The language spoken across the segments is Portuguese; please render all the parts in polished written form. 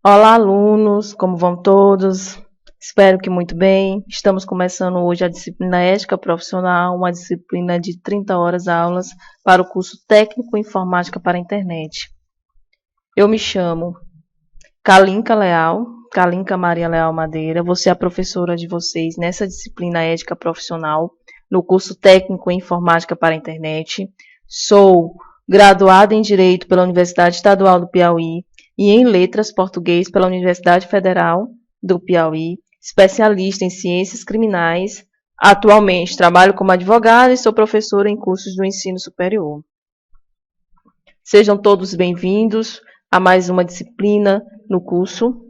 Olá, alunos, como vão todos? Espero que muito bem. Estamos começando hoje a disciplina Ética Profissional, uma disciplina de 30 horas aulas para o curso Técnico Informática para a Internet. Eu me chamo Kalinka Leal, Kalinka Maria Leal Madeira, vou ser a professora de vocês nessa disciplina Ética Profissional, no curso Técnico Informática para a Internet. Sou graduada em Direito pela Universidade Estadual do Piauí, e em Letras Português pela Universidade Federal do Piauí, especialista em Ciências Criminais. Atualmente trabalho como advogada e sou professora em cursos do ensino superior. Sejam todos bem-vindos a mais uma disciplina no curso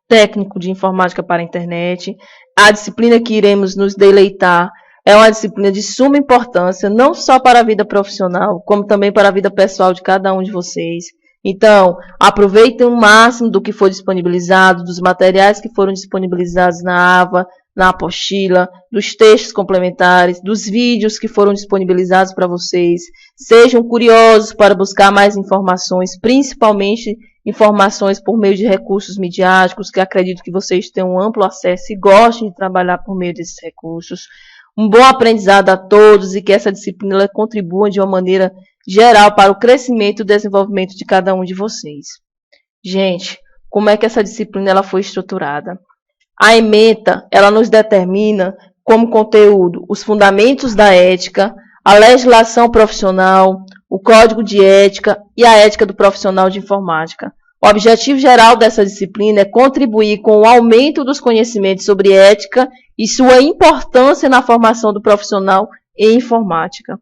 Técnico de Informática para a Internet. A disciplina que iremos nos deleitar é uma disciplina de suma importância, não só para a vida profissional, como também para a vida pessoal de cada um de vocês. Então, aproveitem o máximo do que for disponibilizado, dos materiais que foram disponibilizados na AVA, na apostila, dos textos complementares, dos vídeos que foram disponibilizados para vocês. Sejam curiosos para buscar mais informações, principalmente informações por meio de recursos midiáticos, que acredito que vocês tenham amplo acesso e gostem de trabalhar por meio desses recursos. Um bom aprendizado a todos e que essa disciplina contribua de uma maneira geral para o crescimento e desenvolvimento de cada um de vocês. Gente, como é que essa disciplina ela foi estruturada? A ementa, ela nos determina como conteúdo os fundamentos da ética, a legislação profissional, o código de ética e a ética do profissional de informática. O objetivo geral dessa disciplina é contribuir com o aumento dos conhecimentos sobre ética e sua importância na formação do profissional em informática.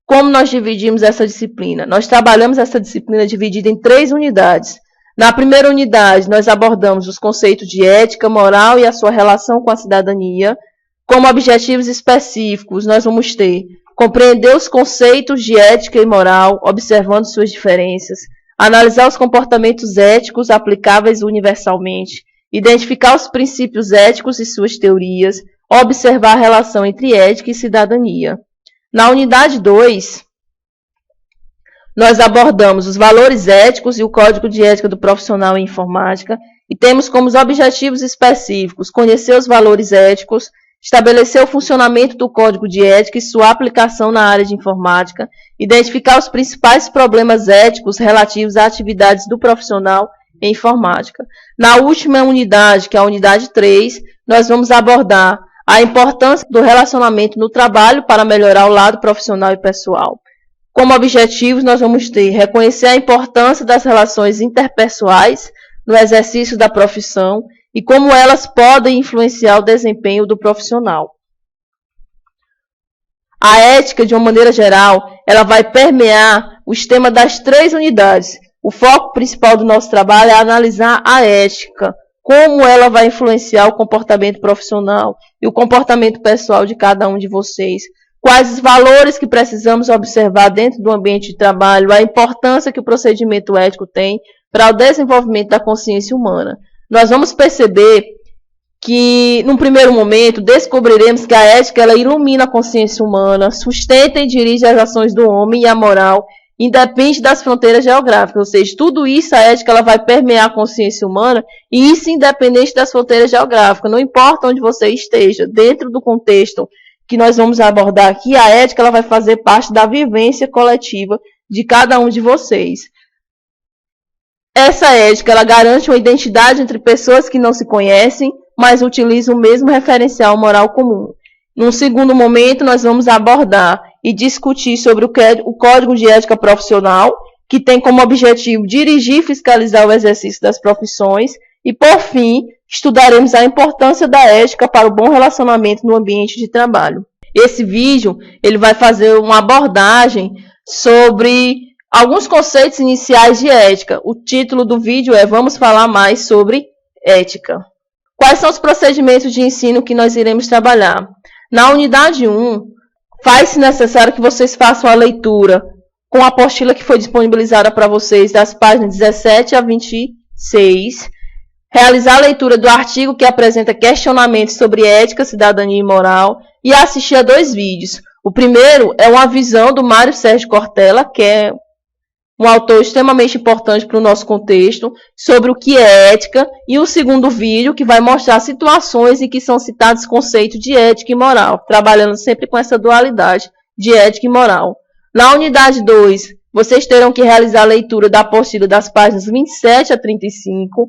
Como nós dividimos essa disciplina? Nós trabalhamos essa disciplina dividida em 3 unidades. Na primeira unidade, nós abordamos os conceitos de ética, moral e a sua relação com a cidadania. Como objetivos específicos, nós vamos ter compreender os conceitos de ética e moral, observando suas diferenças, analisar os comportamentos éticos aplicáveis universalmente, identificar os princípios éticos e suas teorias, observar a relação entre ética e cidadania. Na unidade 2, nós abordamos os valores éticos e o código de ética do profissional em informática e temos como objetivos específicos conhecer os valores éticos, estabelecer o funcionamento do código de ética e sua aplicação na área de informática, identificar os principais problemas éticos relativos a atividades do profissional em informática. Na última unidade, que é a unidade 3, nós vamos abordar a importância do relacionamento no trabalho para melhorar o lado profissional e pessoal. Como objetivos, nós vamos ter reconhecer a importância das relações interpessoais no exercício da profissão e como elas podem influenciar o desempenho do profissional. A ética, de uma maneira geral, ela vai permear o tema das 3 unidades. O foco principal do nosso trabalho é analisar a ética, como ela vai influenciar o comportamento profissional e o comportamento pessoal de cada um de vocês. Quais os valores que precisamos observar dentro do ambiente de trabalho, a importância que o procedimento ético tem para o desenvolvimento da consciência humana. Nós vamos perceber que, num primeiro momento, descobriremos que a ética ela ilumina a consciência humana, sustenta e dirige as ações do homem e a moral, independe das fronteiras geográficas, ou seja, tudo isso, a ética ela vai permear a consciência humana, e isso independente das fronteiras geográficas, não importa onde você esteja, dentro do contexto que nós vamos abordar aqui, a ética ela vai fazer parte da vivência coletiva de cada um de vocês. Essa ética ela garante uma identidade entre pessoas que não se conhecem, mas utilizam o mesmo referencial moral comum. Num segundo momento, nós vamos abordar e discutir sobre o Código de Ética Profissional, que tem como objetivo dirigir e fiscalizar o exercício das profissões. E, por fim, estudaremos a importância da ética para o bom relacionamento no ambiente de trabalho. Esse vídeo ele vai fazer uma abordagem sobre alguns conceitos iniciais de ética. O título do vídeo é Vamos falar mais sobre ética. Quais são os procedimentos de ensino que nós iremos trabalhar? Na unidade 1, faz-se necessário que vocês façam a leitura com a apostila que foi disponibilizada para vocês das páginas 17 a 26. Realizar a leitura do artigo que apresenta questionamentos sobre ética, cidadania e moral e assistir a 2 vídeos. O primeiro é uma visão do Mário Sérgio Cortella, que é um autor extremamente importante para o nosso contexto, sobre o que é ética, e o segundo vídeo, que vai mostrar situações em que são citados conceitos de ética e moral, trabalhando sempre com essa dualidade de ética e moral. Na unidade 2, vocês terão que realizar a leitura da apostila das páginas 27 a 35.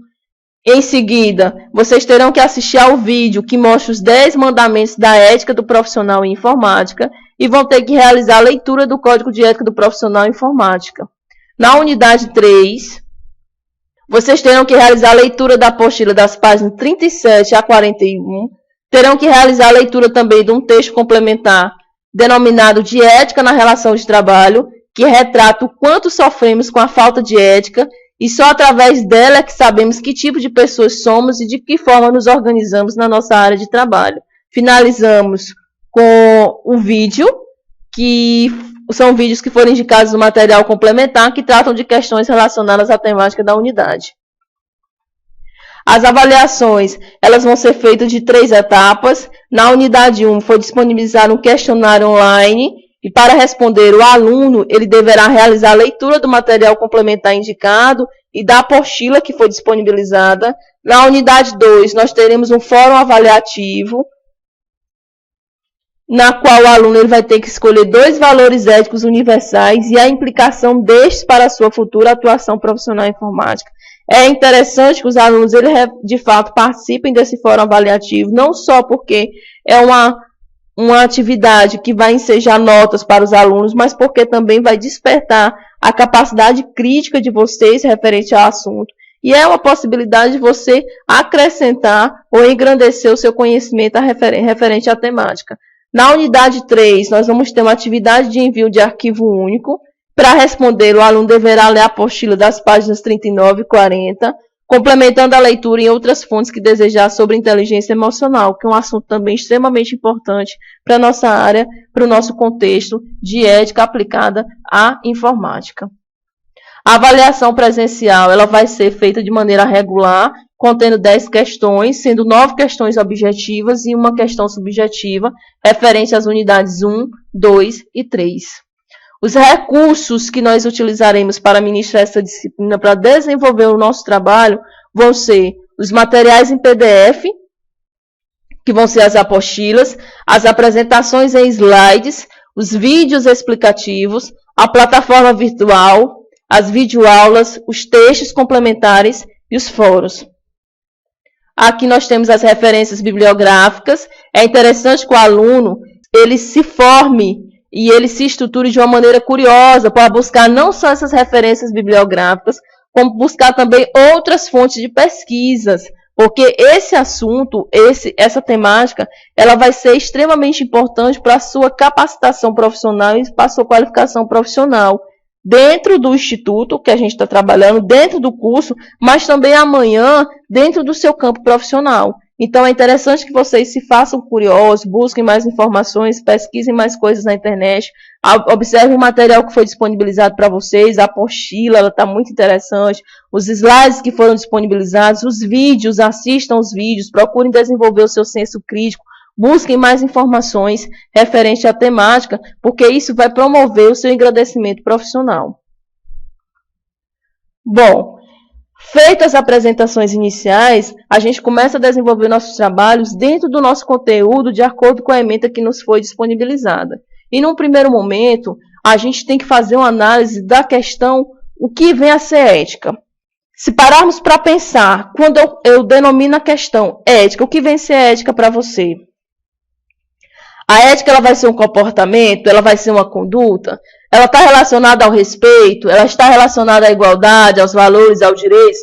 Em seguida, vocês terão que assistir ao vídeo que mostra os 10 mandamentos da ética do profissional em informática e vão ter que realizar a leitura do Código de Ética do Profissional em Informática. Na unidade 3, vocês terão que realizar a leitura da apostila das páginas 37 a 41. Terão que realizar a leitura também de um texto complementar denominado de Ética na Relação de Trabalho, que retrata o quanto sofremos com a falta de ética e só através dela é que sabemos que tipo de pessoas somos e de que forma nos organizamos na nossa área de trabalho. Finalizamos com o vídeo, que são vídeos que foram indicados no material complementar, que tratam de questões relacionadas à temática da unidade. As avaliações, elas vão ser feitas de 3 etapas. Na unidade 1, foi disponibilizado um questionário online, e para responder, o aluno ele deverá realizar a leitura do material complementar indicado e da apostila que foi disponibilizada. Na unidade 2, nós teremos um fórum avaliativo, na qual o aluno ele vai ter que escolher 2 valores éticos universais e a implicação destes para a sua futura atuação profissional em informática. É interessante que os alunos eles, de fato, participem desse fórum avaliativo, não só porque é uma atividade que vai ensejar notas para os alunos, mas porque também vai despertar a capacidade crítica de vocês referente ao assunto. E é uma possibilidade de você acrescentar ou engrandecer o seu conhecimento referente à temática. Na unidade 3, nós vamos ter uma atividade de envio de arquivo único. Para responder, o aluno deverá ler a apostila das páginas 39 e 40, complementando a leitura em outras fontes que desejar sobre inteligência emocional, que é um assunto também extremamente importante para a nossa área, para o nosso contexto de ética aplicada à informática. A avaliação presencial ela vai ser feita de maneira regular, contendo 10 questões, sendo 9 questões objetivas e uma questão subjetiva, referente às unidades 1, 2 e 3. Os recursos que nós utilizaremos para ministrar essa disciplina, para desenvolver o nosso trabalho, vão ser os materiais em PDF, que vão ser as apostilas, as apresentações em slides, os vídeos explicativos, a plataforma virtual, as videoaulas, os textos complementares e os fóruns. Aqui nós temos as referências bibliográficas. É interessante que o aluno ele se forme e ele se estruture de uma maneira curiosa para buscar não só essas referências bibliográficas, como buscar também outras fontes de pesquisas, porque esse assunto, essa temática, ela vai ser extremamente importante para a sua capacitação profissional e para a sua qualificação profissional, dentro do instituto que a gente está trabalhando, dentro do curso, mas também amanhã dentro do seu campo profissional. Então, é interessante que vocês se façam curiosos, busquem mais informações, pesquisem mais coisas na internet, observem o material que foi disponibilizado para vocês, a apostila, ela está muito interessante, os slides que foram disponibilizados, os vídeos, assistam os vídeos, procurem desenvolver o seu senso crítico, busquem mais informações referente à temática, porque isso vai promover o seu engrandecimento profissional. Bom, feitas as apresentações iniciais, a gente começa a desenvolver nossos trabalhos dentro do nosso conteúdo, de acordo com a ementa que nos foi disponibilizada. E num primeiro momento, a gente tem que fazer uma análise da questão, o que vem a ser ética. Se pararmos para pensar, quando eu denomino a questão ética, o que vem a ser ética para você? A ética ela vai ser um comportamento, ela vai ser uma conduta, ela está relacionada ao respeito, ela está relacionada à igualdade, aos valores, aos direitos.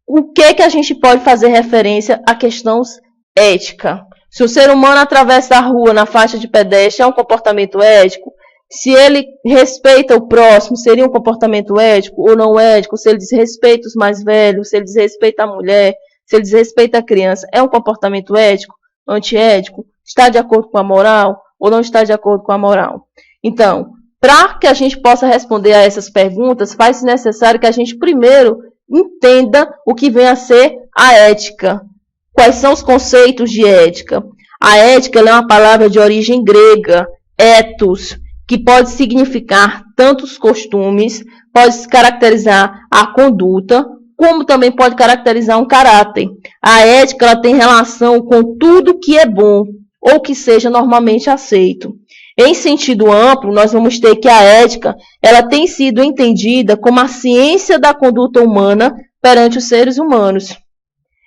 O que a gente pode fazer referência a questões ética? Se o ser humano atravessa a rua na faixa de pedestre, é um comportamento ético? Se ele respeita o próximo, seria um comportamento ético ou não ético? Se ele desrespeita os mais velhos, se ele desrespeita a mulher, se ele desrespeita a criança, é um comportamento ético, antiético? Está de acordo com a moral ou não está de acordo com a moral? Então, para que a gente possa responder a essas perguntas, faz-se necessário que a gente primeiro entenda o que vem a ser a ética. Quais são os conceitos de ética? A ética é uma palavra de origem grega, ethos, que pode significar tanto os costumes, pode caracterizar a conduta, como também pode caracterizar um caráter. A ética ela tem relação com tudo que é bom ou que seja normalmente aceito. Em sentido amplo, nós vamos ter que a ética ela tem sido entendida como a ciência da conduta humana perante os seres humanos.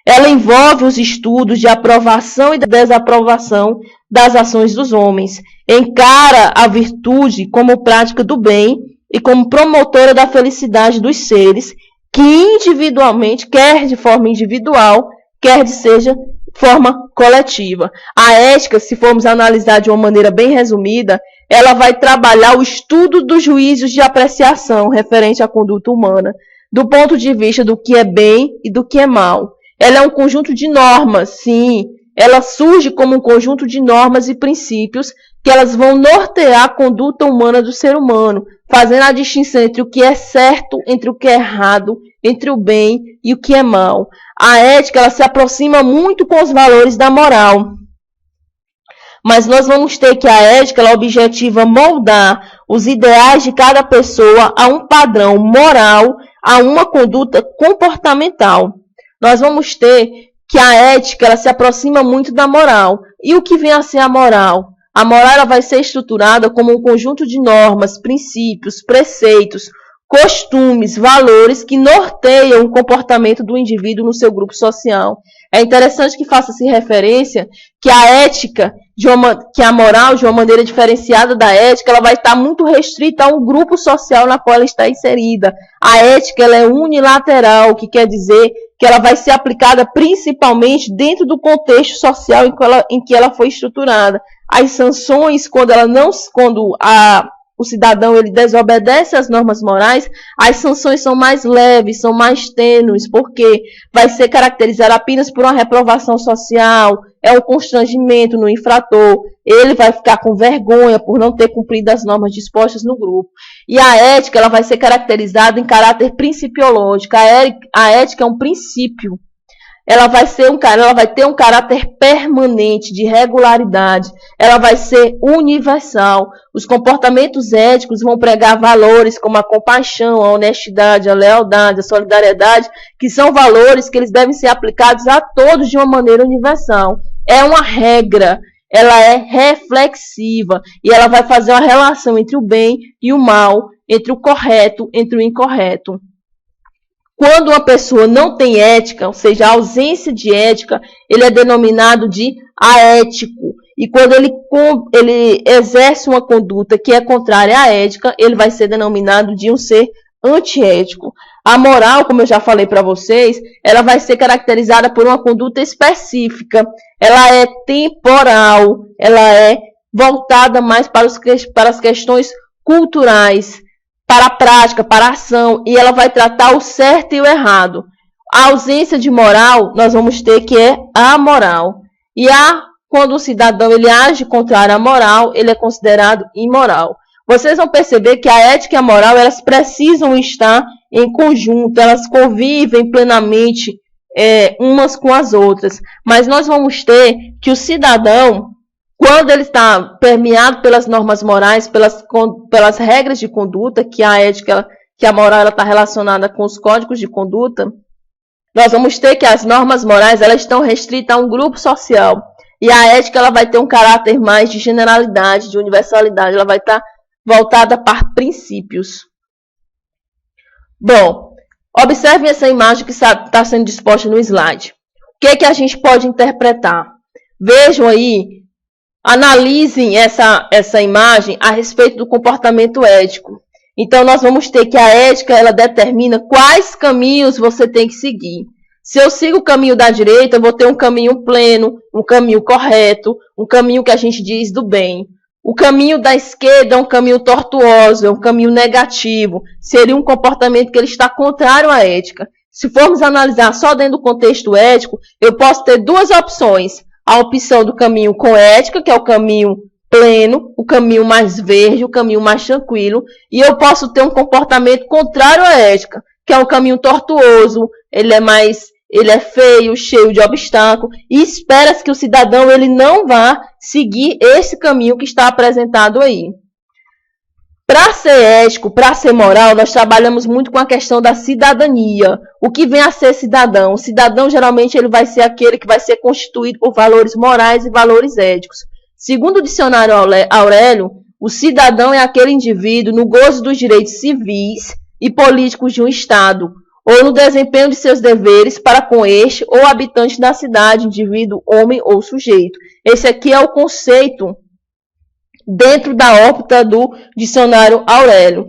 Ela envolve os estudos de aprovação e desaprovação das ações dos homens, encara a virtude como prática do bem e como promotora da felicidade dos seres, que individualmente, quer de forma individual, quer de seja forma coletiva. A ética, se formos analisar de uma maneira bem resumida, ela vai trabalhar o estudo dos juízos de apreciação referente à conduta humana, do ponto de vista do que é bem e do que é mal. Ela é um conjunto de normas, sim. Ela surge como um conjunto de normas e princípios que elas vão nortear a conduta humana do ser humano, fazendo a distinção entre o que é certo, entre o que é errado, entre o bem e o que é mal. A ética ela se aproxima muito com os valores da moral. Mas nós vamos ter que a ética ela objetiva moldar os ideais de cada pessoa a um padrão moral, a uma conduta comportamental. Nós vamos ter que a ética ela se aproxima muito da moral. E o que vem a ser a moral? A moral ela vai ser estruturada como um conjunto de normas, princípios, preceitos, costumes, valores que norteiam o comportamento do indivíduo no seu grupo social. É interessante que faça-se referência que a ética, que a moral, de uma maneira diferenciada da ética, ela vai estar muito restrita a um grupo social na qual ela está inserida. A ética ela é unilateral, o que quer dizer que ela vai ser aplicada principalmente dentro do contexto social em que ela foi estruturada. As sanções, quando o cidadão ele desobedece às normas morais, as sanções são mais leves, são mais tênues, porque vai ser caracterizada apenas por uma reprovação social, é um constrangimento no infrator, ele vai ficar com vergonha por não ter cumprido as normas dispostas no grupo. E a ética ela vai ser caracterizada em caráter principiológico. A ética é um princípio. Ela vai ter um caráter permanente, de regularidade. Ela vai ser universal. Os comportamentos éticos vão pregar valores como a compaixão, a honestidade, a lealdade, a solidariedade, que são valores que eles devem ser aplicados a todos de uma maneira universal. É uma regra, ela é reflexiva e ela vai fazer uma relação entre o bem e o mal, entre o correto, entre o incorreto. Quando uma pessoa não tem ética, ou seja, a ausência de ética, ele é denominado de aético. E quando ele exerce uma conduta que é contrária à ética, ele vai ser denominado de um ser antiético. A moral, como eu já falei para vocês, ela vai ser caracterizada por uma conduta específica. Ela é temporal, ela é voltada mais para as questões culturais, para a prática, para a ação, e ela vai tratar o certo e o errado. A ausência de moral, nós vamos ter que é amoral. E quando o cidadão ele age contrário à moral, ele é considerado imoral. Vocês vão perceber que a ética e a moral, elas precisam estar em conjunto, elas convivem plenamente umas com as outras. Mas nós vamos ter que o cidadão, quando ele está permeado pelas normas morais, pelas regras de conduta, que a ética, que a moral está relacionada com os códigos de conduta, nós vamos ter que as normas morais elas estão restritas a um grupo social. E a ética ela vai ter um caráter mais de generalidade, de universalidade, ela vai estar voltada para princípios. Bom, observem essa imagem que está sendo disposta no slide. O que a gente pode interpretar? Vejam aí, analisem essa imagem a respeito do comportamento ético. Então, nós vamos ter que a ética, ela determina quais caminhos você tem que seguir. Se eu sigo o caminho da direita, eu vou ter um caminho pleno, um caminho correto, um caminho que a gente diz do bem. O caminho da esquerda é um caminho tortuoso, é um caminho negativo. Seria um comportamento que ele está contrário à ética. Se formos analisar só dentro do contexto ético, eu posso ter duas opções. A opção do caminho com ética, que é o caminho pleno, o caminho mais verde, o caminho mais tranquilo. E eu posso ter um comportamento contrário à ética, que é o caminho tortuoso, ele é feio, cheio de obstáculos, e espera-se que o cidadão ele não vá seguir esse caminho que está apresentado aí. Para ser ético, para ser moral, nós trabalhamos muito com a questão da cidadania. O que vem a ser cidadão? O cidadão, geralmente, ele vai ser aquele que vai ser constituído por valores morais e valores éticos. Segundo o dicionário Aurélio, o cidadão é aquele indivíduo no gozo dos direitos civis e políticos de um Estado, ou no desempenho de seus deveres para com este ou habitante da cidade, indivíduo, homem ou sujeito. Esse aqui é o conceito dentro da órbita do dicionário Aurélio.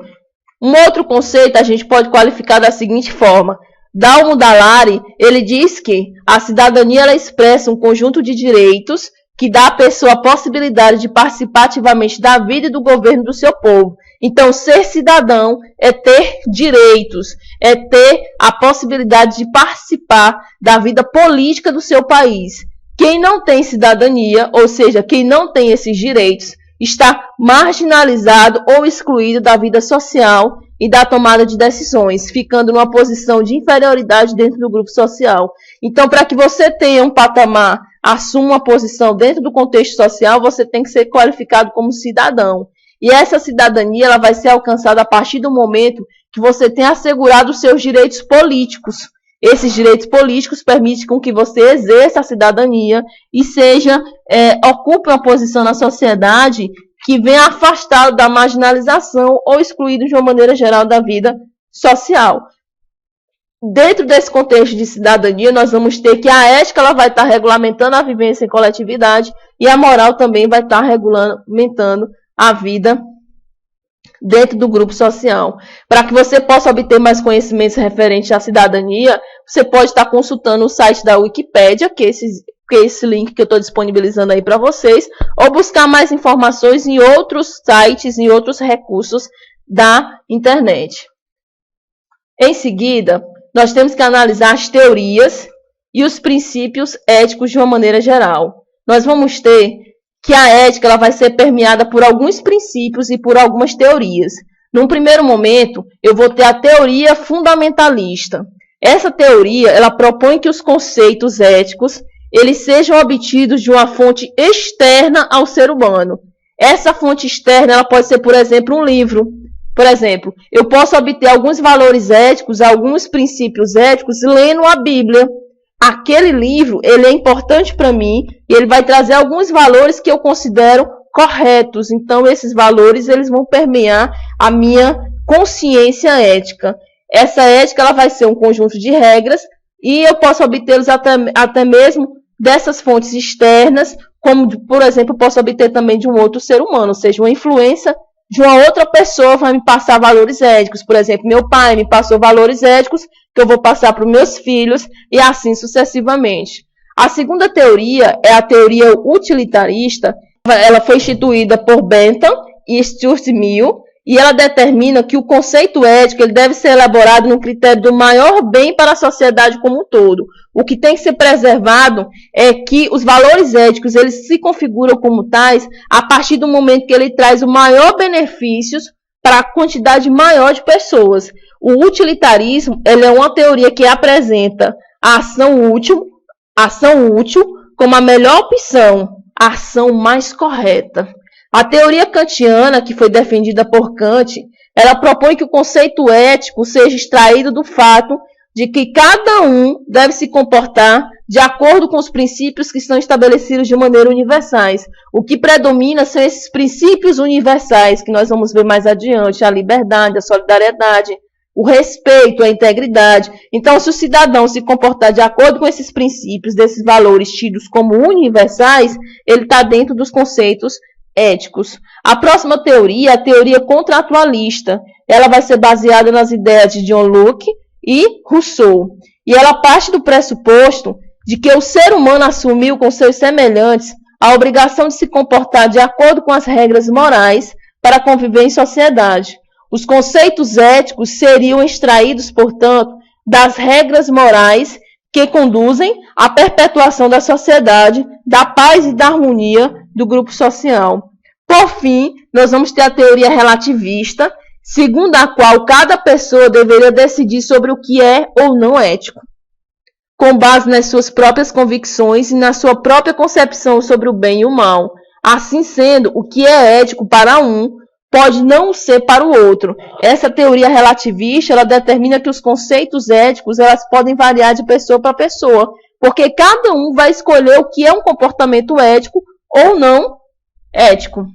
Um outro conceito a gente pode qualificar da seguinte forma. Dalmo Dallari, ele diz que a cidadania ela expressa um conjunto de direitos que dá à pessoa a possibilidade de participar ativamente da vida e do governo do seu povo. Então, ser cidadão é ter direitos, é ter a possibilidade de participar da vida política do seu país. Quem não tem cidadania, ou seja, quem não tem esses direitos, está marginalizado ou excluído da vida social e da tomada de decisões, ficando numa posição de inferioridade dentro do grupo social. Então, para que você tenha um patamar, assuma uma posição dentro do contexto social, você tem que ser qualificado como cidadão. E essa cidadania ela vai ser alcançada a partir do momento que você tenha assegurado os seus direitos políticos. Esses direitos políticos permitem com que você exerça a cidadania e ocupe uma posição na sociedade que venha afastado da marginalização ou excluído de uma maneira geral da vida social. Dentro desse contexto de cidadania, nós vamos ter que a ética ela vai estar regulamentando a vivência em coletividade e a moral também vai estar regulamentando a vida dentro do grupo social. Para que você possa obter mais conhecimentos referentes à cidadania, você pode estar consultando o site da Wikipédia, que é esse link que eu estou disponibilizando aí para vocês, ou buscar mais informações em outros sites, em outros recursos da internet. Em seguida, nós temos que analisar as teorias e os princípios éticos de uma maneira geral. Nós vamos ter que a ética ela vai ser permeada por alguns princípios e por algumas teorias. Num primeiro momento, eu vou ter a teoria fundamentalista. Essa teoria ela propõe que os conceitos éticos eles sejam obtidos de uma fonte externa ao ser humano. Essa fonte externa ela pode ser, por exemplo, um livro. Por exemplo, eu posso obter alguns valores éticos, alguns princípios éticos, lendo a Bíblia. Aquele livro ele é importante para mim e ele vai trazer alguns valores que eu considero corretos. Então, esses valores eles vão permear a minha consciência ética. Essa ética ela vai ser um conjunto de regras e eu posso obtê-los até mesmo dessas fontes externas, como, por exemplo, eu posso obter também de um outro ser humano, ou seja, uma influência de uma outra pessoa vai me passar valores éticos. Por exemplo, meu pai me passou valores éticos que eu vou passar para os meus filhos e assim sucessivamente. A segunda teoria é a teoria utilitarista. Ela foi instituída por Bentham e Stuart Mill e ela determina que o conceito ético ele deve ser elaborado no critério do maior bem para a sociedade como um todo. O que tem que ser preservado é que os valores éticos eles se configuram como tais a partir do momento que ele traz o maior benefícios para a quantidade maior de pessoas. O utilitarismo ele é uma teoria que apresenta a ação útil como a melhor opção, a ação mais correta. A teoria kantiana, que foi defendida por Kant, ela propõe que o conceito ético seja extraído do fato de que cada um deve se comportar de acordo com os princípios que são estabelecidos de maneira universais. O que predomina são esses princípios universais, que nós vamos ver mais adiante, a liberdade, a solidariedade, o respeito, a integridade. Então, se o cidadão se comportar de acordo com esses princípios, desses valores tidos como universais, ele está dentro dos conceitos éticos. A próxima teoria é a teoria contratualista. Ela vai ser baseada nas ideias de John Locke e Rousseau. E ela parte do pressuposto de que o ser humano assumiu com seus semelhantes a obrigação de se comportar de acordo com as regras morais para conviver em sociedade. Os conceitos éticos seriam extraídos, portanto, das regras morais que conduzem à perpetuação da sociedade, da paz e da harmonia do grupo social. Por fim, nós vamos ter a teoria relativista, segundo a qual cada pessoa deveria decidir sobre o que é ou não ético, com base nas suas próprias convicções e na sua própria concepção sobre o bem e o mal. Assim sendo, o que é ético para um pode não ser para o outro. Essa teoria relativista, ela determina que os conceitos éticos, elas podem variar de pessoa para pessoa, porque cada um vai escolher o que é um comportamento ético ou não ético.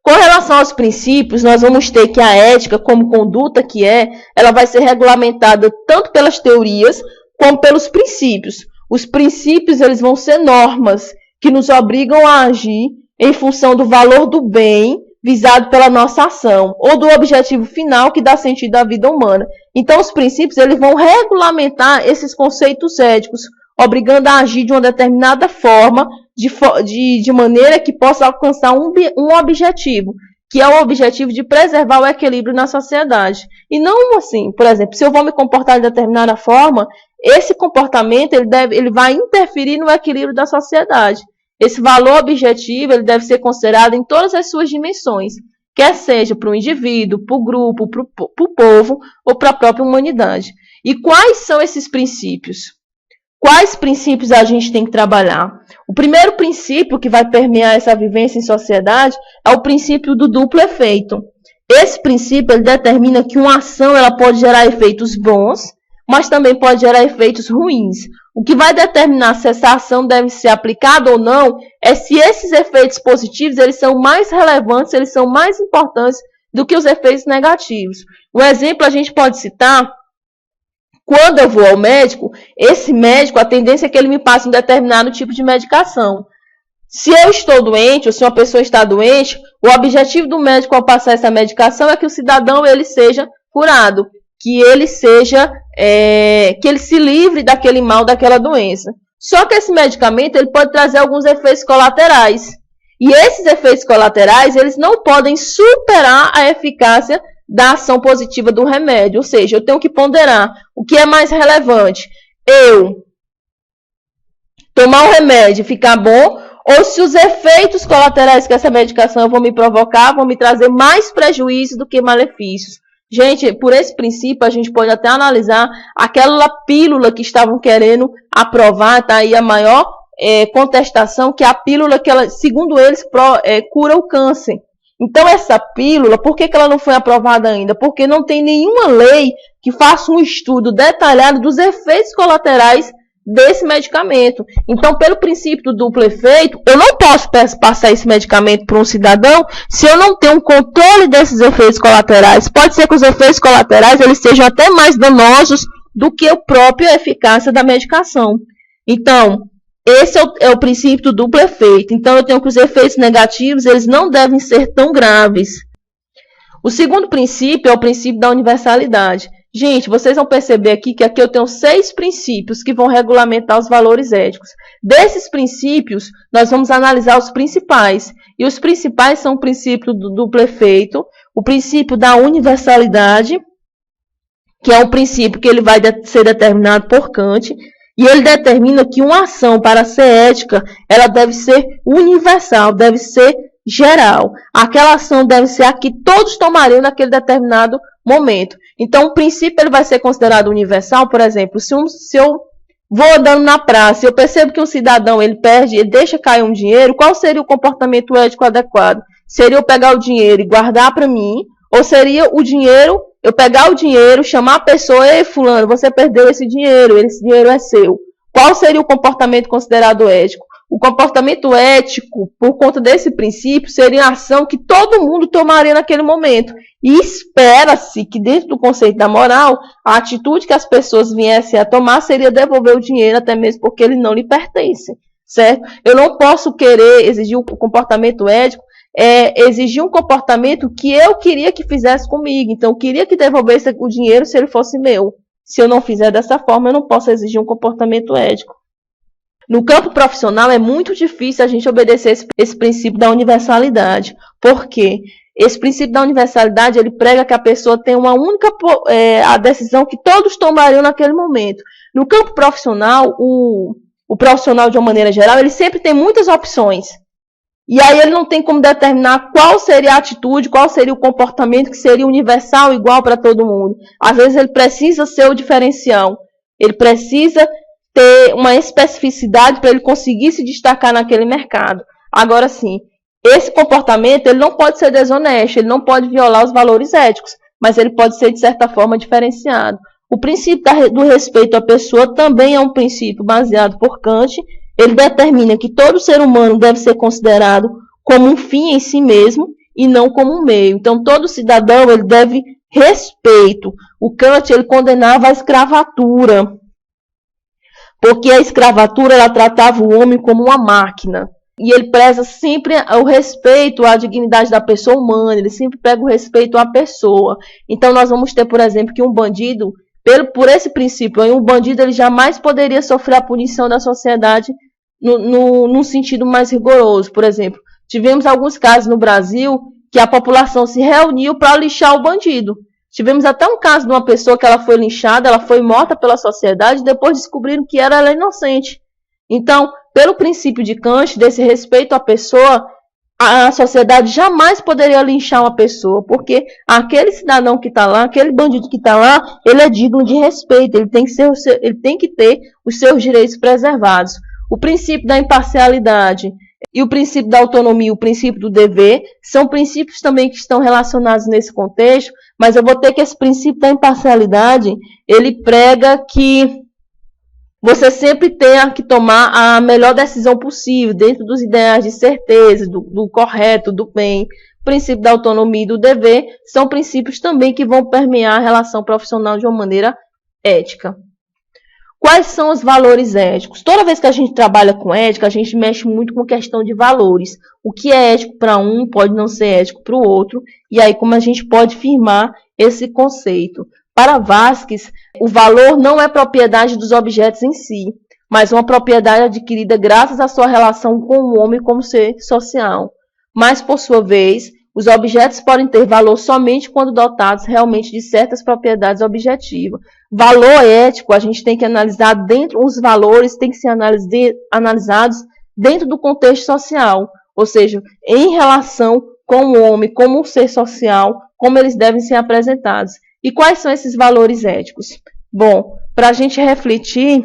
Com relação aos princípios, nós vamos ter que a ética, como conduta que ela vai ser regulamentada tanto pelas teorias como pelos princípios. Os princípios, eles vão ser normas que nos obrigam a agir em função do valor do bem visado pela nossa ação, ou do objetivo final que dá sentido à vida humana. Então, os princípios, eles vão regulamentar esses conceitos éticos, obrigando a agir de uma determinada forma, de maneira que possa alcançar um objetivo, que é o objetivo de preservar o equilíbrio na sociedade. E não assim, por exemplo, se eu vou me comportar de determinada forma, esse comportamento ele vai interferir no equilíbrio da sociedade. Esse valor objetivo ele deve ser considerado em todas as suas dimensões, quer seja para o indivíduo, para o grupo, para o povo ou para a própria humanidade. E quais são esses princípios? Quais princípios a gente tem que trabalhar? O primeiro princípio que vai permear essa vivência em sociedade é o princípio do duplo efeito. Esse princípio ele determina que uma ação ela pode gerar efeitos bons, mas também pode gerar efeitos ruins. O que vai determinar se essa ação deve ser aplicada ou não é se esses efeitos positivos eles são mais relevantes, eles são mais importantes do que os efeitos negativos. Um exemplo a gente pode citar, quando eu vou ao médico, esse médico, a tendência é que ele me passe um determinado tipo de medicação. Se eu estou doente, ou se uma pessoa está doente, o objetivo do médico ao passar essa medicação é que o cidadão ele seja curado, que ele se livre daquele mal, daquela doença. Só que esse medicamento ele pode trazer alguns efeitos colaterais. E esses efeitos colaterais, eles não podem superar a eficácia da ação positiva do remédio. Ou seja, eu tenho que ponderar o que é mais relevante. Eu tomar o remédio e ficar bom, ou se os efeitos colaterais que essa medicação vão me provocar, vão me trazer mais prejuízo do que malefícios. Gente, por esse princípio, a gente pode até analisar aquela pílula que estavam querendo aprovar, tá aí a maior contestação, que é a pílula que, ela, segundo eles, cura o câncer. Então, essa pílula, por que ela não foi aprovada ainda? Porque não tem nenhuma lei que faça um estudo detalhado dos efeitos colaterais desse medicamento. Então, pelo princípio do duplo efeito, eu não posso passar esse medicamento para um cidadão se eu não tenho um controle desses efeitos colaterais. Pode ser que os efeitos colaterais eles sejam até mais danosos do que a própria eficácia da medicação. Então, esse é o princípio do duplo efeito. Então, eu tenho que os efeitos negativos eles não devem ser tão graves. O segundo princípio é o princípio da universalidade. Gente, vocês vão perceber aqui que aqui eu tenho 6 princípios que vão regulamentar os valores éticos. Desses princípios, nós vamos analisar os principais. E os principais são o princípio do duplo efeito, o princípio da universalidade, que é um princípio que ele vai ser determinado por Kant, e ele determina que uma ação, para ser ética, ela deve ser universal, deve ser geral. Aquela ação deve ser a que todos tomariam naquele determinado momento. Então, o princípio ele vai ser considerado universal, por exemplo, se eu vou andando na praça e eu percebo que um cidadão ele perde, ele deixa cair um dinheiro, qual seria o comportamento ético adequado? Seria eu pegar o dinheiro e guardar para mim, ou seria o dinheiro, eu pegar o dinheiro, chamar a pessoa, ei fulano, você perdeu esse dinheiro é seu. Qual seria o comportamento considerado ético? O comportamento ético, por conta desse princípio, seria a ação que todo mundo tomaria naquele momento. E espera-se que, dentro do conceito da moral, a atitude que as pessoas viessem a tomar seria devolver o dinheiro, até mesmo porque ele não lhe pertence, certo? Eu não posso querer exigir o comportamento ético, exigir um comportamento que eu queria que fizesse comigo. Então, eu queria que devolvesse o dinheiro se ele fosse meu. Se eu não fizer dessa forma, eu não posso exigir um comportamento ético. No campo profissional, é muito difícil a gente obedecer esse princípio da universalidade. Por quê? Esse princípio da universalidade, ele prega que a pessoa tem uma única a decisão que todos tomariam naquele momento. No campo profissional, o profissional, de uma maneira geral, ele sempre tem muitas opções. E aí ele não tem como determinar qual seria a atitude, qual seria o comportamento que seria universal, igual para todo mundo. Às vezes ele precisa ser o diferencial. Ele precisa ter uma especificidade para ele conseguir se destacar naquele mercado. Agora sim, Esse comportamento ele não pode ser desonesto, ele não pode violar os valores éticos, mas ele pode ser, de certa forma, diferenciado. O princípio do respeito à pessoa também é um princípio baseado por Kant. Ele determina que todo ser humano deve ser considerado como um fim em si mesmo e não como um meio. Então, todo cidadão ele deve respeito. O Kant ele condenava a escravatura, porque a escravatura ela tratava o homem como uma máquina. E ele preza sempre o respeito à dignidade da pessoa humana, ele sempre prega o respeito à pessoa. Então nós vamos ter, por exemplo, que um bandido, por esse princípio, um bandido ele jamais poderia sofrer a punição da sociedade num sentido mais rigoroso. Por exemplo, tivemos alguns casos no Brasil que a população se reuniu para linchar o bandido. Tivemos até um caso de uma pessoa que ela foi linchada, ela foi morta pela sociedade e depois descobriram que ela era inocente. Então, pelo princípio de Kant, desse respeito à pessoa, a sociedade jamais poderia linchar uma pessoa, porque aquele cidadão que está lá, aquele bandido que está lá, ele é digno de respeito, ele tem que ter os seus direitos preservados. O princípio da imparcialidade e o princípio da autonomia, o princípio do dever, são princípios também que estão relacionados nesse contexto, mas eu vou ter que esse princípio da imparcialidade, ele prega que você sempre tenha que tomar a melhor decisão possível, dentro dos ideais de certeza, do correto, do bem. O princípio da autonomia e do dever são princípios também que vão permear a relação profissional de uma maneira ética. Quais são os valores éticos? Toda vez que a gente trabalha com ética, a gente mexe muito com questão de valores. O que é ético para um pode não ser ético para o outro, e aí como a gente pode firmar esse conceito. Para Vasquez, o valor não é propriedade dos objetos em si, mas uma propriedade adquirida graças à sua relação com o homem como ser social. Mas, por sua vez, os objetos podem ter valor somente quando dotados realmente de certas propriedades objetivas. Valor ético, a gente tem que analisar os valores têm que ser analisados dentro do contexto social, ou seja, em relação com o homem, como um ser social, como eles devem ser apresentados. E quais são esses valores éticos? Bom, para a gente refletir,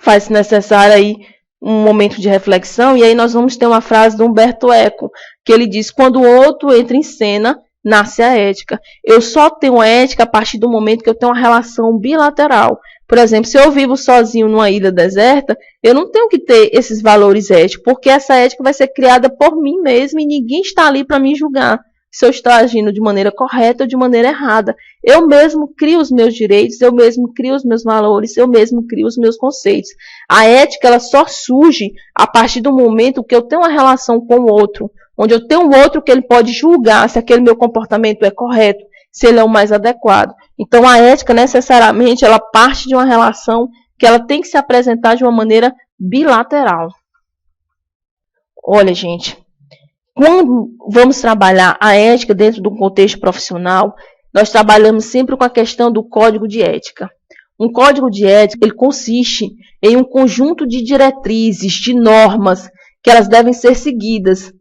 faz-se necessário aí um momento de reflexão, e aí nós vamos ter uma frase do Humberto Eco, que ele diz: quando o outro entra em cena, nasce a ética. Eu só tenho ética a partir do momento que eu tenho uma relação bilateral. Por exemplo, se eu vivo sozinho numa ilha deserta, eu não tenho que ter esses valores éticos, porque essa ética vai ser criada por mim mesmo e ninguém está ali para me julgar se eu estou agindo de maneira correta ou de maneira errada. Eu mesmo crio os meus direitos, eu mesmo crio os meus valores, eu mesmo crio os meus conceitos. A ética ela só surge a partir do momento que eu tenho uma relação com o outro, onde eu tenho um outro que ele pode julgar se aquele meu comportamento é correto, se ele é o mais adequado. Então a ética necessariamente ela parte de uma relação que ela tem que se apresentar de uma maneira bilateral. Olha, gente, quando vamos trabalhar a ética dentro do contexto profissional, nós trabalhamos sempre com a questão do código de ética. Um código de ética ele consiste em um conjunto de diretrizes, de normas, que elas devem ser seguidas,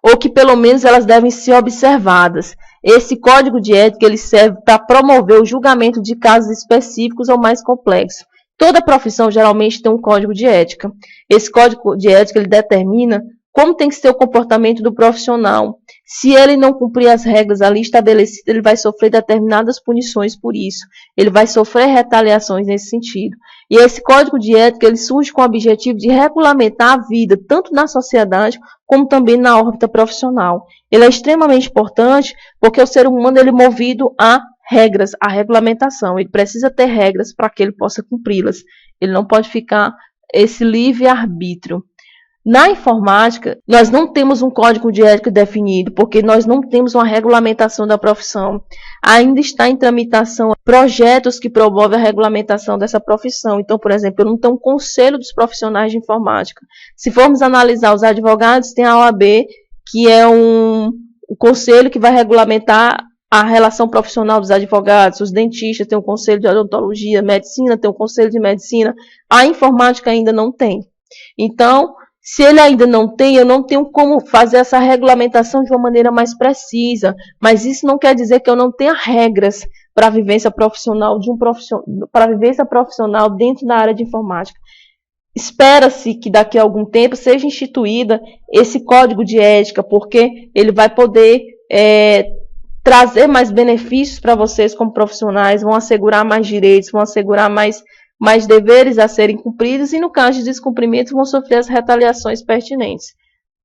ou que pelo menos elas devem ser observadas. Esse código de ética ele serve para promover o julgamento de casos específicos ou mais complexos. Toda profissão geralmente tem um código de ética. Esse código de ética ele determina como tem que ser o comportamento do profissional. Se ele não cumprir as regras ali estabelecidas, ele vai sofrer determinadas punições por isso. Ele vai sofrer retaliações nesse sentido. E esse código de ética ele surge com o objetivo de regulamentar a vida, tanto na sociedade, como também na órbita profissional. Ele é extremamente importante porque o ser humano ele é movido a regras, a regulamentação. Ele precisa ter regras para que ele possa cumpri-las. Ele não pode ficar esse livre-arbítrio. Na informática, nós não temos um código de ética definido, porque nós não temos uma regulamentação da profissão. Ainda está em tramitação projetos que promovem a regulamentação dessa profissão. Então, por exemplo, eu não tenho um conselho dos profissionais de informática. Se formos analisar os advogados, tem a OAB, que é o conselho que vai regulamentar a relação profissional dos advogados. Os dentistas têm um conselho de odontologia, medicina tem um conselho de medicina. A informática ainda não tem. Então, se ele ainda não tem, eu não tenho como fazer essa regulamentação de uma maneira mais precisa. Mas isso não quer dizer que eu não tenha regras para a vivência profissional para a vivência profissional dentro da área de informática. espera-se que daqui a algum tempo seja instituída esse código de ética, porque ele vai poder trazer mais benefícios para vocês como profissionais, vão assegurar mais direitos, vão assegurar mais deveres a serem cumpridos e, no caso de descumprimento, vão sofrer as retaliações pertinentes.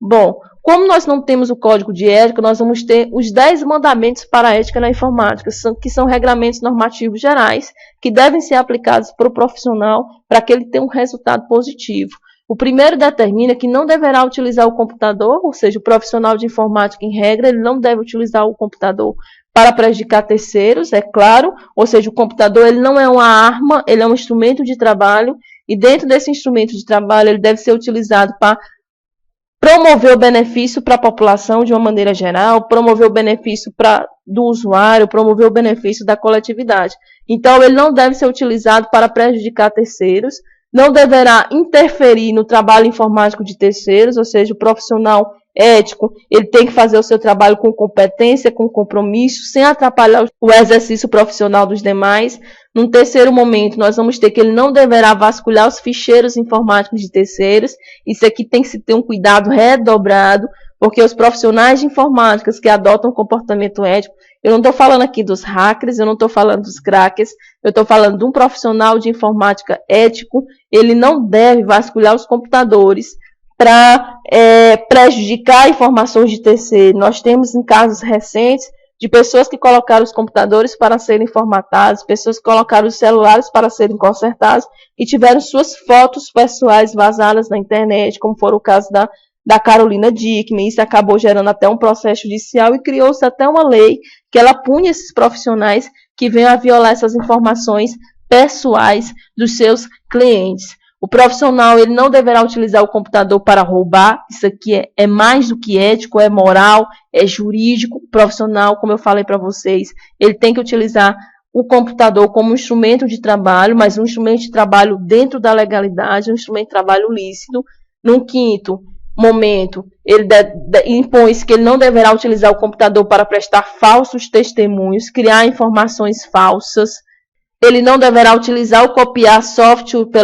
Bom, como nós não temos o código de ética, nós vamos ter os 10 mandamentos para a ética na informática, que são regramentos normativos gerais, que devem ser aplicados para o profissional para que ele tenha um resultado positivo. O primeiro determina que não deverá utilizar o computador, ou seja, o profissional de informática, em regra, ele não deve utilizar o computador para prejudicar terceiros, é claro, ou seja, o computador ele não é uma arma, ele é um instrumento de trabalho, e dentro desse instrumento de trabalho ele deve ser utilizado para promover o benefício para a população de uma maneira geral, promover o benefício do usuário, promover o benefício da coletividade. Então, ele não deve ser utilizado para prejudicar terceiros, não deverá interferir no trabalho informático de terceiros, ou seja, o profissional ético, ele tem que fazer o seu trabalho com competência, com compromisso, sem atrapalhar o exercício profissional dos demais. Num terceiro momento, nós vamos ter que ele não deverá vasculhar os ficheiros informáticos de terceiros. Isso aqui tem que se ter um cuidado redobrado, porque os profissionais de informática que adotam comportamento ético, eu não estou falando aqui dos hackers, eu não estou falando dos crackers, eu estou falando de um profissional de informática ético, ele não deve vasculhar os computadores para prejudicar informações de terceiro. Nós temos em casos recentes de pessoas que colocaram os computadores para serem formatados, pessoas que colocaram os celulares para serem consertados e tiveram suas fotos pessoais vazadas na internet, como foi o caso da Carolina Dickmann. Isso acabou gerando até um processo judicial e criou-se até uma lei que ela punha esses profissionais que venham a violar essas informações pessoais dos seus clientes. O profissional ele não deverá utilizar o computador para roubar. Isso aqui é mais do que ético, é moral, é jurídico. O profissional, como eu falei para vocês, ele tem que utilizar o computador como um instrumento de trabalho, mas um instrumento de trabalho dentro da legalidade, um instrumento de trabalho lícito. Num quinto momento, ele impõe-se que ele não deverá utilizar o computador para prestar falsos testemunhos, criar informações falsas. Ele não deverá utilizar ou copiar software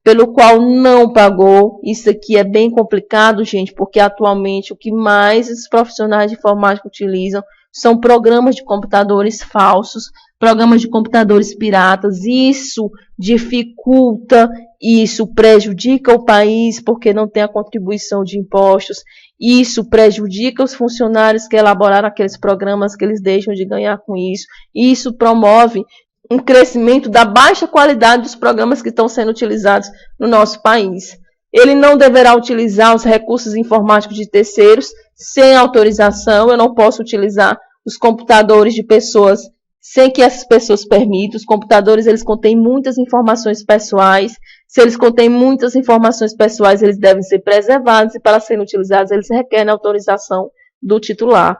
pelo qual não pagou. Isso aqui é bem complicado, gente, porque atualmente o que mais os profissionais de informática utilizam são programas de computadores falsos, programas de computadores piratas. Isso dificulta, isso prejudica o país, porque não tem a contribuição de impostos. Isso prejudica os funcionários que elaboraram aqueles programas, que eles deixam de ganhar com isso. Isso promove um crescimento da baixa qualidade dos programas que estão sendo utilizados no nosso país. Ele não deverá utilizar os recursos informáticos de terceiros sem autorização. Eu não posso utilizar os computadores de pessoas sem que essas pessoas permitam. Os computadores, eles contêm muitas informações pessoais. Se eles contêm muitas informações pessoais, eles devem ser preservados e, para serem utilizados, eles requerem autorização do titular.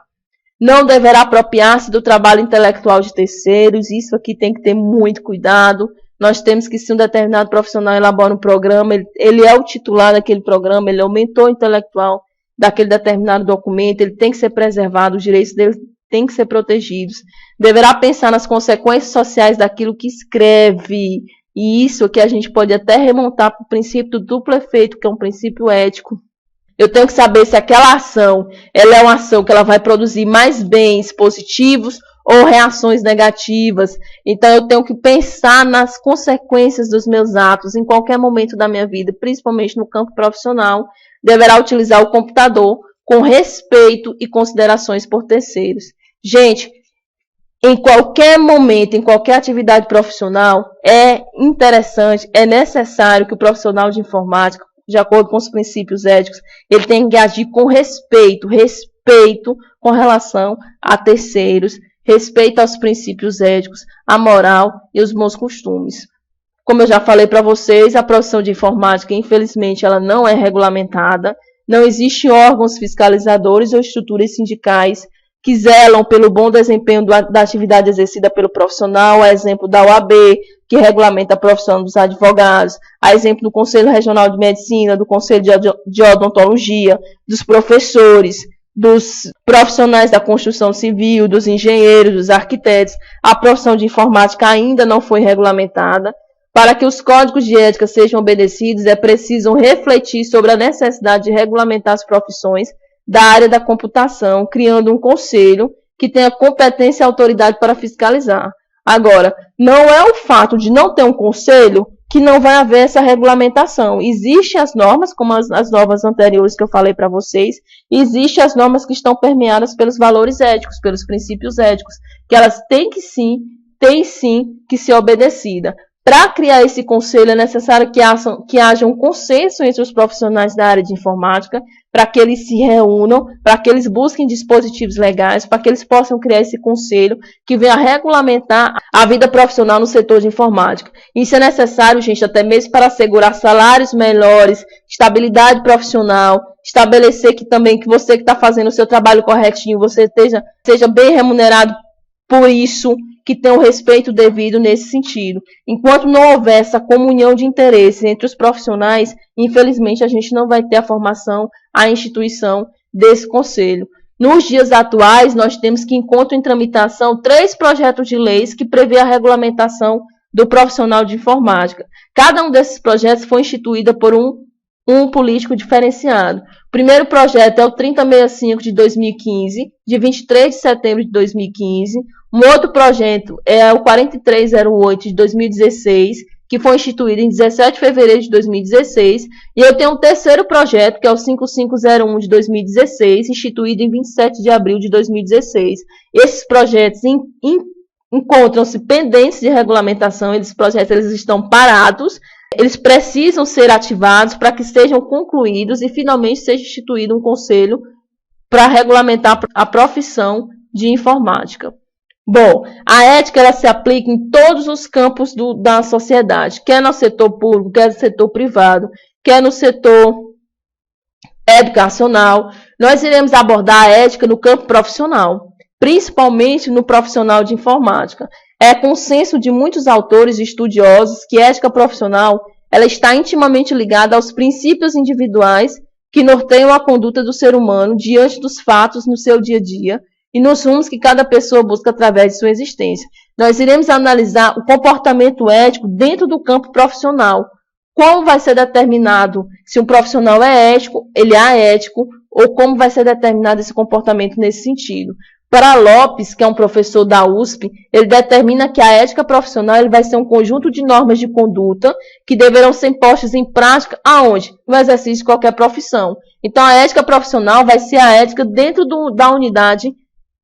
Não deverá apropriar-se do trabalho intelectual de terceiros. Isso aqui tem que ter muito cuidado. Nós temos que, se um determinado profissional elabora um programa, ele é o titular daquele programa, ele é o mentor intelectual daquele determinado documento, ele tem que ser preservado, os direitos dele têm que ser protegidos. Deverá pensar nas consequências sociais daquilo que escreve. E isso que a gente pode até remontar para o princípio do duplo efeito, que é um princípio ético. Eu tenho que saber se aquela ação ela é uma ação que ela vai produzir mais bens positivos ou reações negativas. Então, eu tenho que pensar nas consequências dos meus atos em qualquer momento da minha vida, principalmente no campo profissional. Deverá utilizar o computador com respeito e considerações por terceiros. Gente, em qualquer momento, em qualquer atividade profissional, é interessante, é necessário que o profissional de informática, de acordo com os princípios éticos, ele tem que agir com respeito com relação a terceiros, respeito aos princípios éticos, a moral e os bons costumes. Como eu já falei para vocês, a profissão de informática, infelizmente, ela não é regulamentada, não existem órgãos fiscalizadores ou estruturas sindicais que zelam pelo bom desempenho da atividade exercida pelo profissional, a exemplo da OAB, que regulamenta a profissão dos advogados, a exemplo do Conselho Regional de Medicina, do Conselho de Odontologia, dos professores, dos profissionais da construção civil, dos engenheiros, dos arquitetos. A profissão de informática ainda não foi regulamentada. Para que os códigos de ética sejam obedecidos, é preciso refletir sobre a necessidade de regulamentar as profissões da área da computação, criando um conselho que tenha competência e autoridade para fiscalizar. Agora, não é o fato de não ter um conselho que não vai haver essa regulamentação. Existem as normas, como as normas anteriores que eu falei para vocês, existem as normas que estão permeadas pelos valores éticos, pelos princípios éticos, que elas têm sim que ser obedecidas. Para criar esse conselho, é necessário que haja um consenso entre os profissionais da área de informática, para que eles se reúnam, para que eles busquem dispositivos legais, para que eles possam criar esse conselho que venha regulamentar a vida profissional no setor de informática. Isso é necessário, gente, até mesmo para assegurar salários melhores, estabilidade profissional, estabelecer que também que você que está fazendo o seu trabalho corretinho, você seja bem remunerado por isso, que tenha um respeito devido nesse sentido. Enquanto não houver essa comunhão de interesses entre os profissionais, infelizmente a gente não vai ter a formação, a instituição desse conselho. Nos dias atuais, nós temos que encontram em tramitação 3 projetos de leis que prevê a regulamentação do profissional de informática. Cada um desses projetos foi instituído por um político diferenciado. O primeiro projeto é o 3065 de 2015, de 23 de setembro de 2015. Um outro projeto é o 4308 de 2016, que foi instituído em 17 de fevereiro de 2016. E eu tenho um terceiro projeto, que é o 5501 de 2016, instituído em 27 de abril de 2016. Esses projetos encontram-se pendentes de regulamentação, esses projetos eles estão parados, eles precisam ser ativados para que sejam concluídos e finalmente seja instituído um conselho para regulamentar a profissão de informática. Bom, a ética ela se aplica em todos os campos da sociedade, quer no setor público, quer no setor privado, quer no setor educacional. Nós iremos abordar a ética no campo profissional, principalmente no profissional de informática. É consenso de muitos autores e estudiosos que a ética profissional ela está intimamente ligada aos princípios individuais que norteiam a conduta do ser humano diante dos fatos no seu dia a dia e nos rumos que cada pessoa busca através de sua existência. Nós iremos analisar o comportamento ético dentro do campo profissional. Como vai ser determinado se um profissional é ético, ele é aético, ou como vai ser determinado esse comportamento nesse sentido. Para Lopes, que é um professor da USP, ele determina que a ética profissional ele vai ser um conjunto de normas de conduta que deverão ser postas em prática aonde? No exercício de qualquer profissão. Então, a ética profissional vai ser a ética dentro da unidade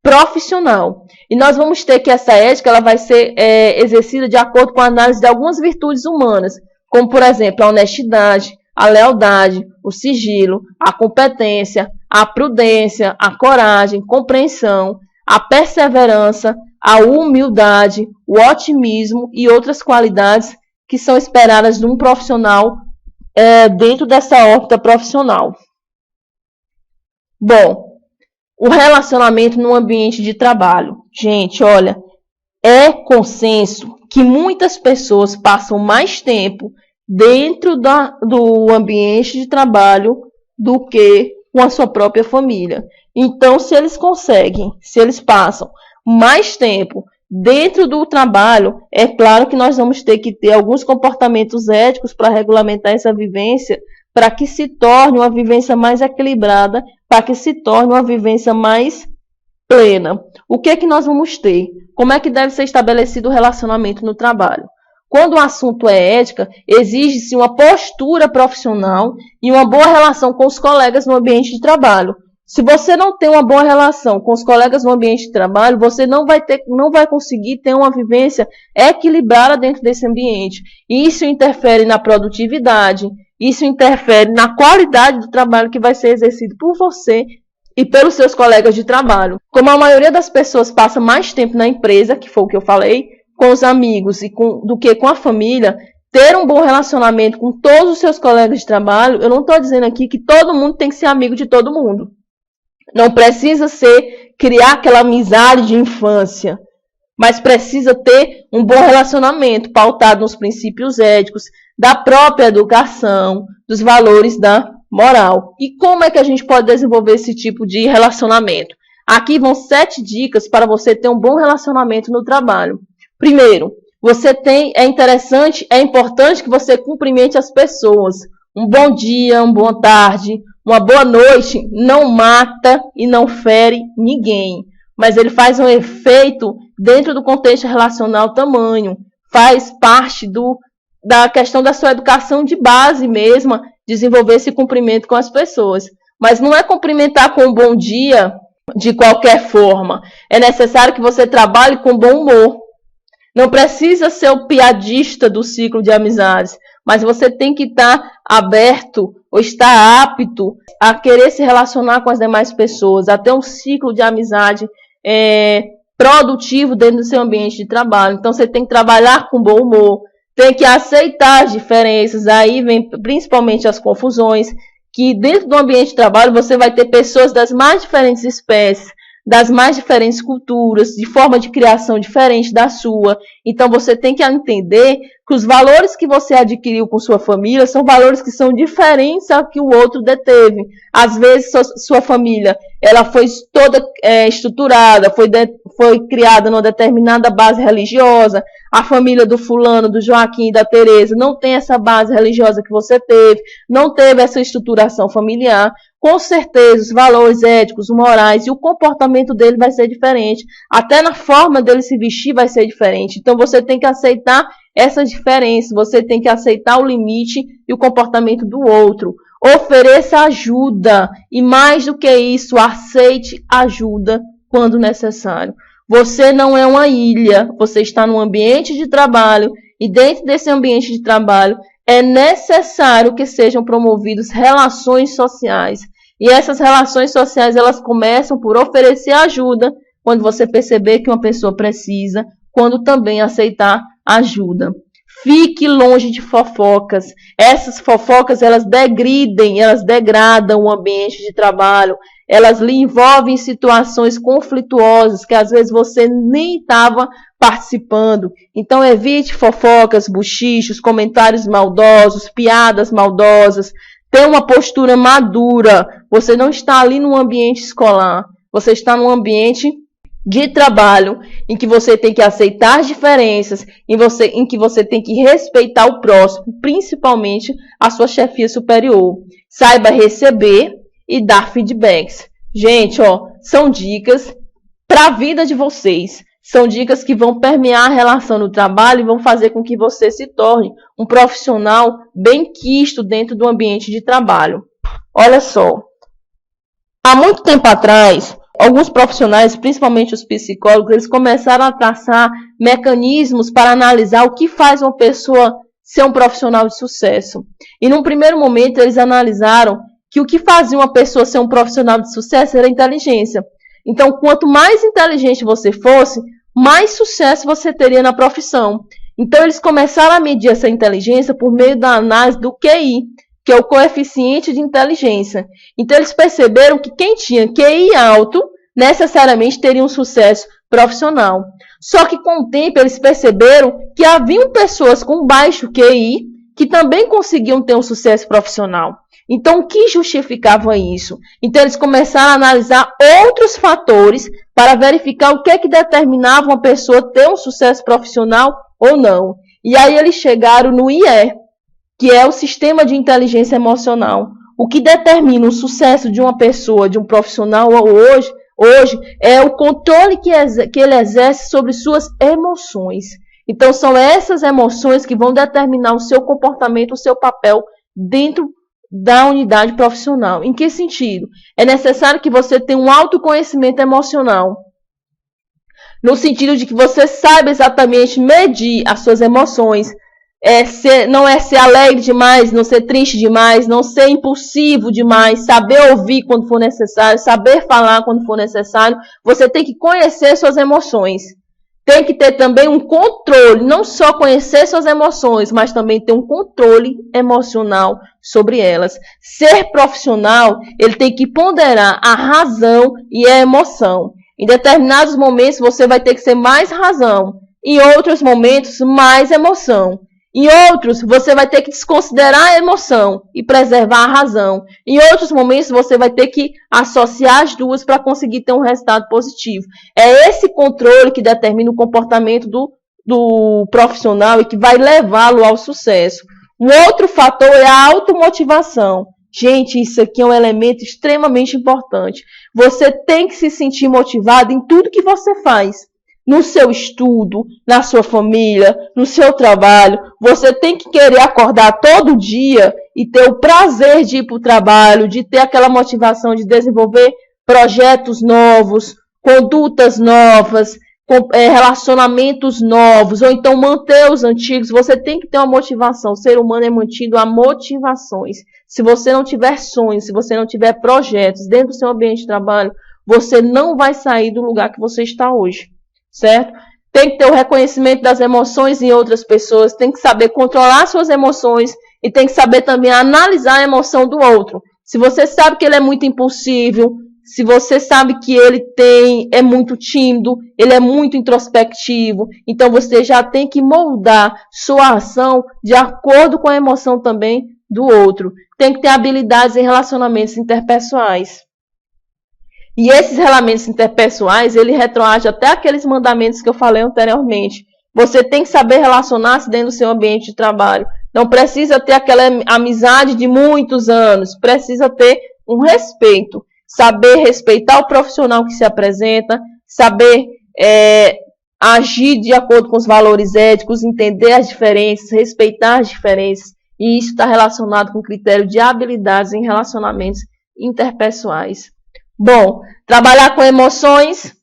profissional. E nós vamos ter que essa ética ela vai ser exercida de acordo com a análise de algumas virtudes humanas, como, por exemplo, a honestidade, a lealdade, o sigilo, a competência, a prudência, a coragem, compreensão, a perseverança, a humildade, o otimismo e outras qualidades que são esperadas de um profissional dentro dessa órbita profissional. Bom, o relacionamento no ambiente de trabalho. Gente, olha, é consenso que muitas pessoas passam mais tempo dentro do ambiente de trabalho do que com a sua própria família. Então, se eles passam mais tempo dentro do trabalho, é claro que nós vamos ter que ter alguns comportamentos éticos para regulamentar essa vivência, para que se torne uma vivência mais equilibrada, para que se torne uma vivência mais plena. O que é que nós vamos ter? Como é que deve ser estabelecido o relacionamento no trabalho? Quando o assunto é ética, exige-se uma postura profissional e uma boa relação com os colegas no ambiente de trabalho. Se você não tem uma boa relação com os colegas no ambiente de trabalho, você não vai conseguir ter uma vivência equilibrada dentro desse ambiente. E isso interfere na produtividade, isso interfere na qualidade do trabalho que vai ser exercido por você e pelos seus colegas de trabalho. Como a maioria das pessoas passa mais tempo na empresa, que foi o que eu falei, com os amigos do que com a família, ter um bom relacionamento com todos os seus colegas de trabalho, eu não estou dizendo aqui que todo mundo tem que ser amigo de todo mundo. Não precisa criar aquela amizade de infância, mas precisa ter um bom relacionamento pautado nos princípios éticos, da própria educação, dos valores da moral. E como é que a gente pode desenvolver esse tipo de relacionamento? Aqui vão 7 dicas para você ter um bom relacionamento no trabalho. Primeiro, é importante que você cumprimente as pessoas. Um bom dia, uma boa tarde, uma boa noite não mata e não fere ninguém, mas ele faz um efeito dentro do contexto relacional tamanho, faz parte da questão da sua educação de base mesmo, desenvolver esse cumprimento com as pessoas. Mas não é cumprimentar com um bom dia de qualquer forma. É necessário que você trabalhe com bom humor. Não precisa ser o piadista do ciclo de amizades, mas você tem que estar aberto ou estar apto a querer se relacionar com as demais pessoas, a ter um ciclo de amizade produtivo dentro do seu ambiente de trabalho. Então você tem que trabalhar com bom humor, tem que aceitar as diferenças, aí vem principalmente as confusões, que dentro do ambiente de trabalho você vai ter pessoas das mais diferentes espécies, das mais diferentes culturas, de forma de criação diferente da sua. Então você tem que entender que os valores que você adquiriu com sua família são valores que são diferentes ao que o outro deteve. Às vezes sua família ela foi toda estruturada, foi criada numa determinada base religiosa. A família do fulano, do Joaquim e da Tereza não tem essa base religiosa que você teve, não teve essa estruturação familiar. Com certeza, os valores éticos, morais e o comportamento dele vai ser diferente. Até na forma dele se vestir vai ser diferente. Então, você tem que aceitar essas diferenças. Você tem que aceitar o limite e o comportamento do outro. Ofereça ajuda. E mais do que isso, aceite ajuda quando necessário. Você não é uma ilha. Você está num ambiente de trabalho. E dentro desse ambiente de trabalho, é necessário que sejam promovidas relações sociais. E essas relações sociais, elas começam por oferecer ajuda quando você perceber que uma pessoa precisa, quando também aceitar ajuda. Fique longe de fofocas. Essas fofocas, elas degradam o ambiente de trabalho. Elas lhe envolvem em situações conflituosas que às vezes você nem estava participando. Então evite fofocas, bochichos, comentários maldosos, piadas maldosas. Tenha uma postura madura. Você não está ali num ambiente escolar. Você está num ambiente de trabalho em que você tem que aceitar as diferenças, em que você tem que respeitar o próximo, principalmente a sua chefia superior. Saiba receber e dar feedbacks. Gente, são dicas para a vida de vocês. São dicas que vão permear a relação no trabalho e vão fazer com que você se torne um profissional bem quisto dentro do ambiente de trabalho. Olha só, há muito tempo atrás, alguns profissionais, principalmente os psicólogos, eles começaram a traçar mecanismos para analisar o que faz uma pessoa ser um profissional de sucesso. E num primeiro momento eles analisaram que o que fazia uma pessoa ser um profissional de sucesso era a inteligência. Então, quanto mais inteligente você fosse, mais sucesso você teria na profissão. Então, eles começaram a medir essa inteligência por meio da análise do QI, que é o coeficiente de inteligência. Então, eles perceberam que quem tinha QI alto, necessariamente teria um sucesso profissional. Só que, com o tempo, eles perceberam que haviam pessoas com baixo QI que também conseguiam ter um sucesso profissional. Então, o que justificava isso? Então, eles começaram a analisar outros fatores para verificar o que é que determinava uma pessoa ter um sucesso profissional ou não. E aí eles chegaram no IE, que é o Sistema de Inteligência Emocional. O que determina o sucesso de uma pessoa, de um profissional hoje é o controle que ele exerce sobre suas emoções. Então, são essas emoções que vão determinar o seu comportamento, o seu papel dentro da unidade profissional. Em que sentido? É necessário que você tenha um autoconhecimento emocional. No sentido de que você saiba exatamente medir as suas emoções. Não é ser alegre demais, não ser triste demais, não ser impulsivo demais, saber ouvir quando for necessário, saber falar quando for necessário. Você tem que conhecer suas emoções. Tem que ter também um controle, não só conhecer suas emoções, mas também ter um controle emocional sobre elas. Ser profissional, ele tem que ponderar a razão e a emoção. Em determinados momentos, você vai ter que ser mais razão. Em outros momentos, mais emoção. Em outros, você vai ter que desconsiderar a emoção e preservar a razão. Em outros momentos, você vai ter que associar as duas para conseguir ter um resultado positivo. É esse controle que determina o comportamento do profissional e que vai levá-lo ao sucesso. Um outro fator é a automotivação. Gente, isso aqui é um elemento extremamente importante. Você tem que se sentir motivado em tudo que você faz. No seu estudo, na sua família, no seu trabalho. Você tem que querer acordar todo dia e ter o prazer de ir para o trabalho, de ter aquela motivação de desenvolver projetos novos, condutas novas, relacionamentos novos, ou então manter os antigos. Você tem que ter uma motivação. O ser humano é mantido a motivações. Se você não tiver sonhos, se você não tiver projetos dentro do seu ambiente de trabalho, você não vai sair do lugar que você está hoje, certo? Tem que ter o reconhecimento das emoções em outras pessoas, tem que saber controlar suas emoções e tem que saber também analisar a emoção do outro. Se você sabe que ele é muito impulsivo, se você sabe que ele é muito tímido, ele é muito introspectivo, então você já tem que moldar sua ação de acordo com a emoção também do outro. Tem que ter habilidades em relacionamentos interpessoais. E esses relacionamentos interpessoais, ele retroage até aqueles mandamentos que eu falei anteriormente. Você tem que saber relacionar-se dentro do seu ambiente de trabalho. Não precisa ter aquela amizade de muitos anos. Precisa ter um respeito. Saber respeitar o profissional que se apresenta. Saber agir de acordo com os valores éticos. Entender as diferenças. Respeitar as diferenças. E isso está relacionado com o critério de habilidades em relacionamentos interpessoais. Bom, trabalhar com emoções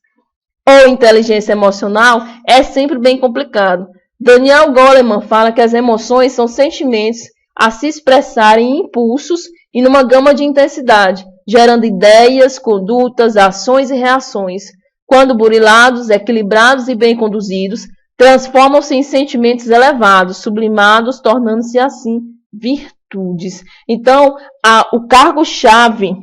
ou inteligência emocional é sempre bem complicado. Daniel Goleman fala que as emoções são sentimentos a se expressarem em impulsos e numa gama de intensidade, gerando ideias, condutas, ações e reações. Quando burilados, equilibrados e bem conduzidos, transformam-se em sentimentos elevados, sublimados, tornando-se assim virtudes. Então, o cargo-chave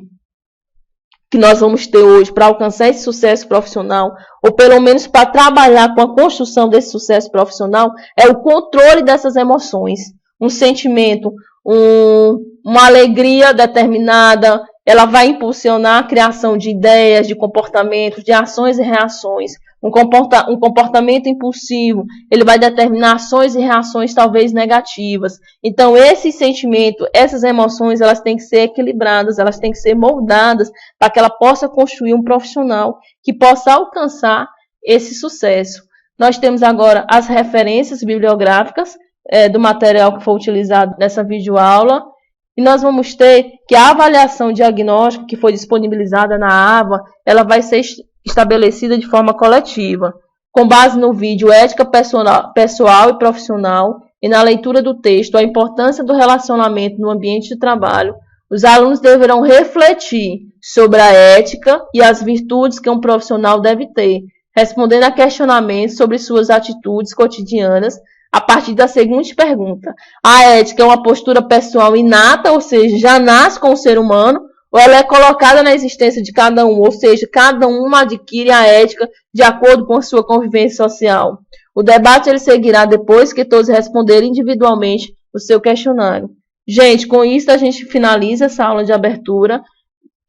que nós vamos ter hoje para alcançar esse sucesso profissional, ou pelo menos para trabalhar com a construção desse sucesso profissional, é o controle dessas emoções. Um sentimento, uma alegria determinada, ela vai impulsionar a criação de ideias, de comportamentos, de ações e reações. Um comportamento impulsivo, ele vai determinar ações e reações talvez negativas. Então, esse sentimento, essas emoções, elas têm que ser equilibradas, elas têm que ser moldadas para que ela possa construir um profissional que possa alcançar esse sucesso. Nós temos agora as referências bibliográficas do material que foi utilizado nessa videoaula. E nós vamos ter que a avaliação diagnóstica que foi disponibilizada na AVA, ela vai ser estabelecida de forma coletiva, com base no vídeo Ética Pessoal e Profissional e na leitura do texto A Importância do Relacionamento no Ambiente de Trabalho. Os alunos deverão refletir sobre a ética e as virtudes que um profissional deve ter, respondendo a questionamentos sobre suas atitudes cotidianas a partir da seguinte pergunta: a ética é uma postura pessoal inata, ou seja, já nasce com o ser humano, ou ela é colocada na existência de cada um, ou seja, cada um adquire a ética de acordo com a sua convivência social. O debate ele seguirá depois que todos responderem individualmente o seu questionário. Gente, com isso a gente finaliza essa aula de abertura.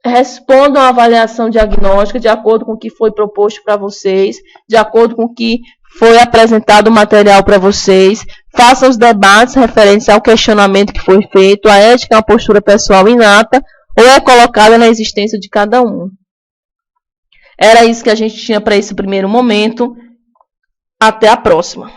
Respondam a avaliação diagnóstica de acordo com o que foi proposto para vocês, de acordo com o que foi apresentado o material para vocês. Façam os debates referentes ao questionamento que foi feito. A ética é uma postura pessoal inata, ou é colocada na existência de cada um. Era isso que a gente tinha para esse primeiro momento. Até a próxima.